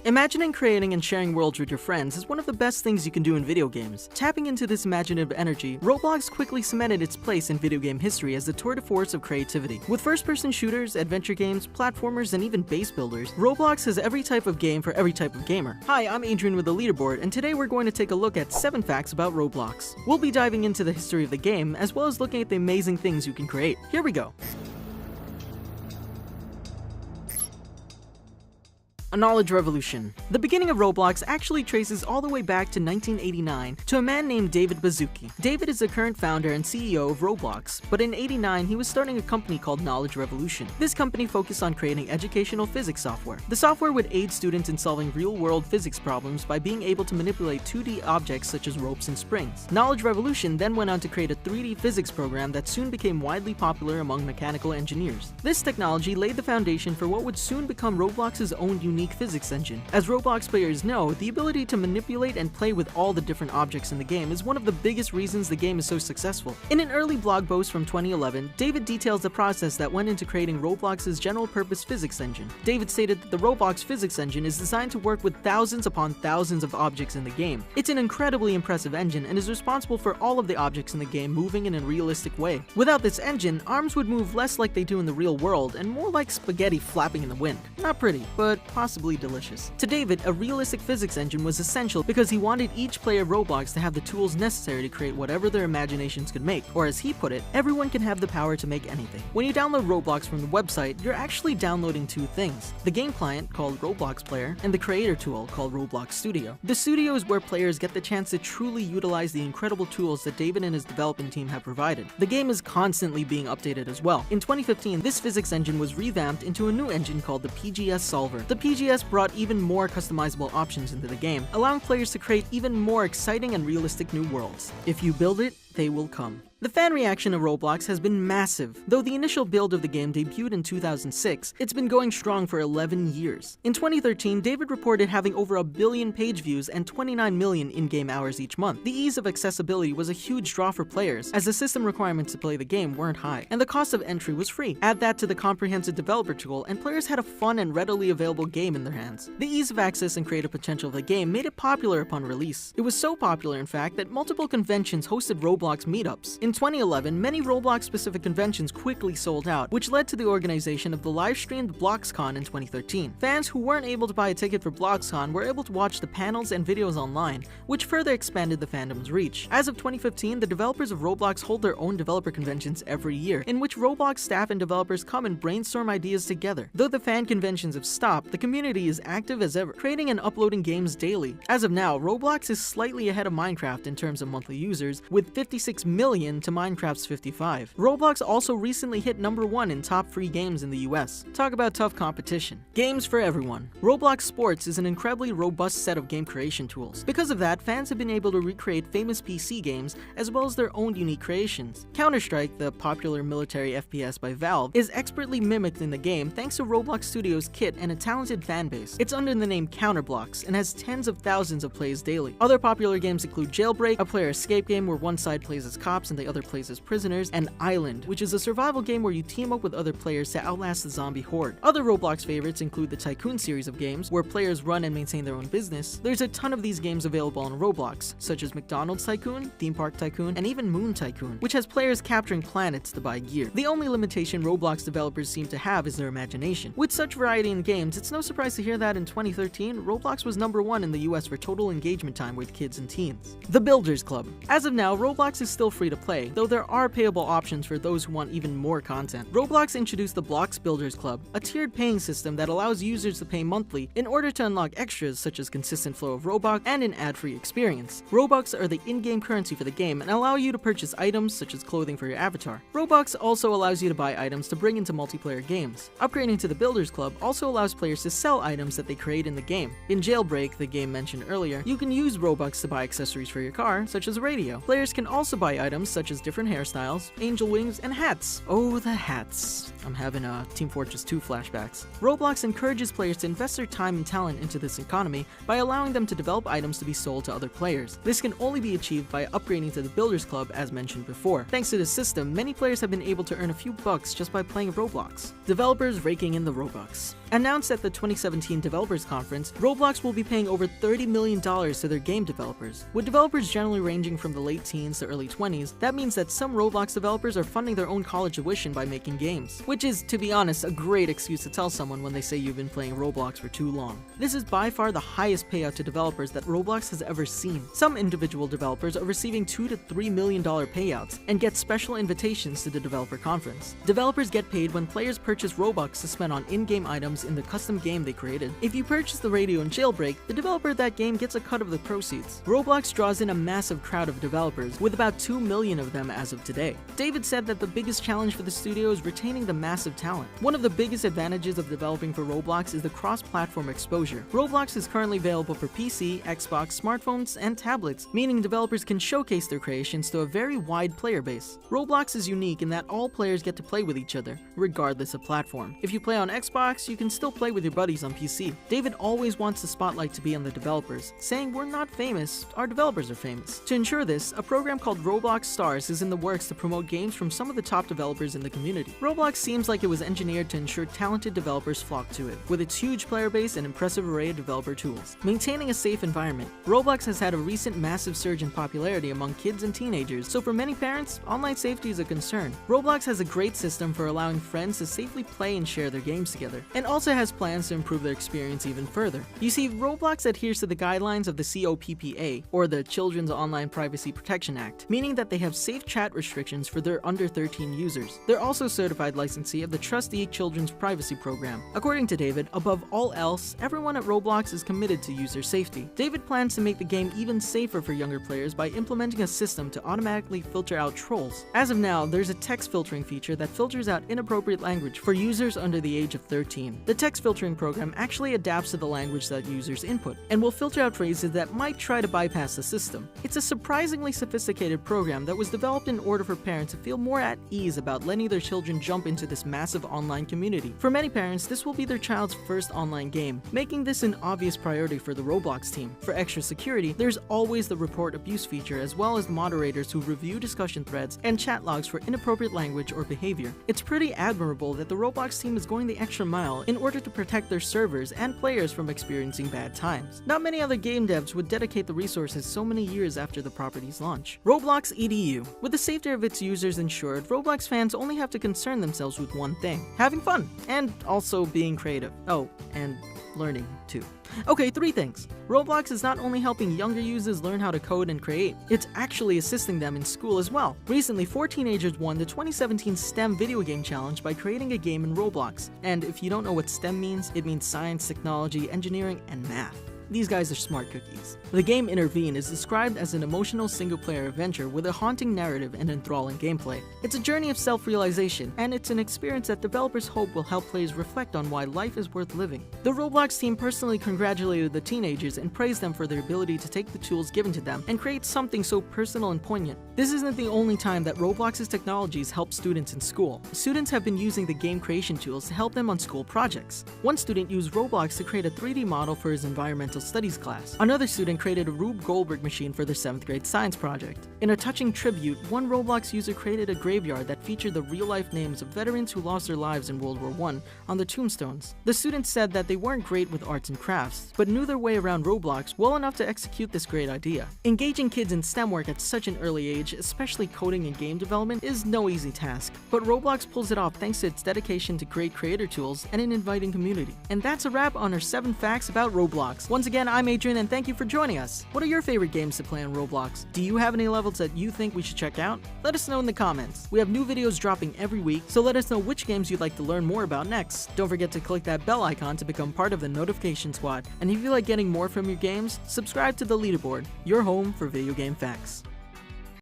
Imagining, creating, and sharing worlds with your friends is one of the best things you can do in video games. Tapping into this imaginative energy, Roblox quickly cemented its place in video game history as the tour de force of creativity. With first-person shooters, adventure games, platformers, and even base builders, Roblox has every type of game for every type of gamer. Hi, I'm Adrian with the Leaderboard, and today we're going to take a look at 7 facts about Roblox. We'll be diving into the history of the game, as well as looking at the amazing things you can create. Here we go. A knowledge revolution. The beginning of Roblox actually traces all the way back to 1989 to a man named David Baszucki. David is the current founder and CEO of Roblox, but in '89 he was starting a company called Knowledge Revolution. This company focused on creating educational physics software. The software would aid students in solving real-world physics problems by being able to manipulate 2D objects such as ropes and springs. Knowledge Revolution then went on to create a 3D physics program that soon became widely popular among mechanical engineers. This technology laid the foundation for what would soon become Roblox's own unique physics engine. As Roblox players know, the ability to manipulate and play with all the different objects in the game is one of the biggest reasons the game is so successful. In an early blog post from 2011, David details the process that went into creating Roblox's general-purpose physics engine. David stated that the Roblox physics engine is designed to work with thousands upon thousands of objects in the game. It's an incredibly impressive engine and is responsible for all of the objects in the game moving in a realistic way. Without this engine, arms would move less like they do in the real world and more like spaghetti flapping in the wind. Not pretty, but possibly delicious. To David, a realistic physics engine was essential because he wanted each player of Roblox to have the tools necessary to create whatever their imaginations could make, or as he put it, everyone can have the power to make anything. When you download Roblox from the website, you're actually downloading 2 things: the game client, called Roblox Player, and the creator tool, called Roblox Studio. The studio is where players get the chance to truly utilize the incredible tools that David and his development team have provided. The game is constantly being updated as well. In 2015, this physics engine was revamped into a new engine called the PGS Solver. The PGS brought even more customizable options into the game, allowing players to create even more exciting and realistic new worlds. If you build it, they will come. The fan reaction of Roblox has been massive. Though the initial build of the game debuted in 2006, it's been going strong for 11 years. In 2013, David reported having over 1 billion page views and 29 million in-game hours each month. The ease of accessibility was a huge draw for players, as the system requirements to play the game weren't high, and the cost of entry was free. Add that to the comprehensive developer tool, and players had a fun and readily available game in their hands. The ease of access and creative potential of the game made it popular upon release. It was so popular, in fact, that multiple conventions hosted Roblox meetups. In 2011, many Roblox-specific conventions quickly sold out, which led to the organization of the live-streamed BloxCon in 2013. Fans who weren't able to buy a ticket for BloxCon were able to watch the panels and videos online, which further expanded the fandom's reach. As of 2015, the developers of Roblox hold their own developer conventions every year, in which Roblox staff and developers come and brainstorm ideas together. Though the fan conventions have stopped, the community is active as ever, creating and uploading games daily. As of now, Roblox is slightly ahead of Minecraft in terms of monthly users, with 56 million to Minecraft's 55. Roblox also recently hit #1 in top free games in the US. Talk about tough competition. Games for everyone. Roblox Sports is an incredibly robust set of game creation tools. Because of that, fans have been able to recreate famous PC games as well as their own unique creations. Counter-Strike, the popular military FPS by Valve, is expertly mimicked in the game thanks to Roblox Studios' kit and a talented fan base. It's under the name Counterblocks and has tens of thousands of plays daily. Other popular games include Jailbreak, a player escape game where one side plays as cops and the other plays as prisoners, and Island, which is a survival game where you team up with other players to outlast the zombie horde. Other Roblox favorites include the Tycoon series of games, where players run and maintain their own business. There's a ton of these games available on Roblox, such as McDonald's Tycoon, Theme Park Tycoon, and even Moon Tycoon, which has players capturing planets to buy gear. The only limitation Roblox developers seem to have is their imagination. With such variety in games, it's no surprise to hear that in 2013, Roblox was #1 in the US for total engagement time with kids and teens. The Builders Club. As of now, Roblox is still free to play, though there are payable options for those who want even more content. Roblox introduced the Blocks Builders Club, a tiered paying system that allows users to pay monthly in order to unlock extras such as consistent flow of Robux and an ad-free experience. Robux are the in-game currency for the game and allow you to purchase items such as clothing for your avatar. Robux also allows you to buy items to bring into multiplayer games. Upgrading to the Builders Club also allows players to sell items that they create in the game. In Jailbreak, the game mentioned earlier, you can use Robux to buy accessories for your car, such as a radio. Players can also buy items such as different hairstyles, angel wings, and hats. Oh, the hats. I'm having Team Fortress 2 flashbacks. Roblox encourages players to invest their time and talent into this economy by allowing them to develop items to be sold to other players. This can only be achieved by upgrading to the Builders Club as mentioned before. Thanks to this system, many players have been able to earn a few bucks just by playing Roblox. Developers raking in the Robux. Announced at the 2017 Developers Conference, Roblox will be paying over $30 million to their game developers. With developers generally ranging from the late teens to early 20s, that means that some Roblox developers are funding their own college tuition by making games, which is, to be honest, a great excuse to tell someone when they say you've been playing Roblox for too long. This is by far the highest payout to developers that Roblox has ever seen. Some individual developers are receiving $2 to $3 million payouts and get special invitations to the developer conference. Developers get paid when players purchase Robux to spend on in-game items in the custom game they created. If you purchase the radio in Jailbreak, the developer of that game gets a cut of the proceeds. Roblox draws in a massive crowd of developers, with about 2 million of them as of today. David said that the biggest challenge for the studio is retaining the massive talent. One of the biggest advantages of developing for Roblox is the cross-platform exposure. Roblox is currently available for PC, Xbox, smartphones, and tablets, meaning developers can showcase their creations to a very wide player base. Roblox is unique in that all players get to play with each other, regardless of platform. If you play on Xbox, you can still play with your buddies on PC. David always wants the spotlight to be on the developers, saying we're not famous, our developers are famous. To ensure this, a program called Roblox Stars is in the works to promote games from some of the top developers in the community. Roblox seems like it was engineered to ensure talented developers flock to it, with its huge player base and impressive array of developer tools. Maintaining a safe environment. Roblox has had a recent massive surge in popularity among kids and teenagers, so for many parents, online safety is a concern. Roblox has a great system for allowing friends to safely play and share their games together, and also has plans to improve their experience even further. You see, Roblox adheres to the guidelines of the COPPA, or the Children's Online Privacy Protection Act, meaning that they have safe chat restrictions for their under 13 users. They're also certified licensee of the Trustee Children's Privacy Program. According to David, above all else, everyone at Roblox is committed to user safety. David plans to make the game even safer for younger players by implementing a system to automatically filter out trolls. As of now, there's a text filtering feature that filters out inappropriate language for users under the age of 13. The text filtering program actually adapts to the language that users input, and will filter out phrases that might try to bypass the system. It's a surprisingly sophisticated program that was developed in order for parents to feel more at ease about letting their children jump into this massive online community. For many parents, this will be their child's first online game, making this an obvious priority for the Roblox team. For extra security, there's always the report abuse feature, as well as moderators who review discussion threads and chat logs for inappropriate language or behavior. It's pretty admirable that the Roblox team is going the extra mile in order to protect their servers and players from experiencing bad times. Not many other game devs would dedicate the resources so many years after the property's launch. Roblox EDU. With the safety of its users ensured, Roblox fans only have to concern themselves with one thing: having fun, and also being creative. Oh, and learning too. Okay, 3 things. Roblox is not only helping younger users learn how to code and create, it's actually assisting them in school as well. Recently, 4 teenagers won the 2017 STEM Video Game Challenge by creating a game in Roblox. And if you don't know what STEM means, it means science, technology, engineering, and math. These guys are smart cookies. The game Intervene is described as an emotional single-player adventure with a haunting narrative and enthralling gameplay. It's a journey of self-realization, and it's an experience that developers hope will help players reflect on why life is worth living. The Roblox team personally congratulated the teenagers and praised them for their ability to take the tools given to them and create something so personal and poignant. This isn't the only time that Roblox's technologies help students in school. Students have been using the game creation tools to help them on school projects. One student used Roblox to create a 3D model for his environmental studies class. Another student created a Rube Goldberg machine for their 7th grade science project. In a touching tribute, one Roblox user created a graveyard that featured the real-life names of veterans who lost their lives in World War I on their tombstones. The students said that they weren't great with arts and crafts, but knew their way around Roblox well enough to execute this great idea. Engaging kids in STEM work at such an early age, especially coding and game development, is no easy task. But Roblox pulls it off thanks to its dedication to great creator tools and an inviting community. And that's a wrap on our 7 facts about Roblox. Once again, I'm Adrian, and thank you for joining us. What are your favorite games to play on Roblox? Do you have any levels that you think we should check out? Let us know in the comments. We have new videos dropping every week, so let us know which games you'd like to learn more about next. Don't forget to click that bell icon to become part of the notification squad. And if you like getting more from your games, subscribe to the Leaderboard, your home for video game facts.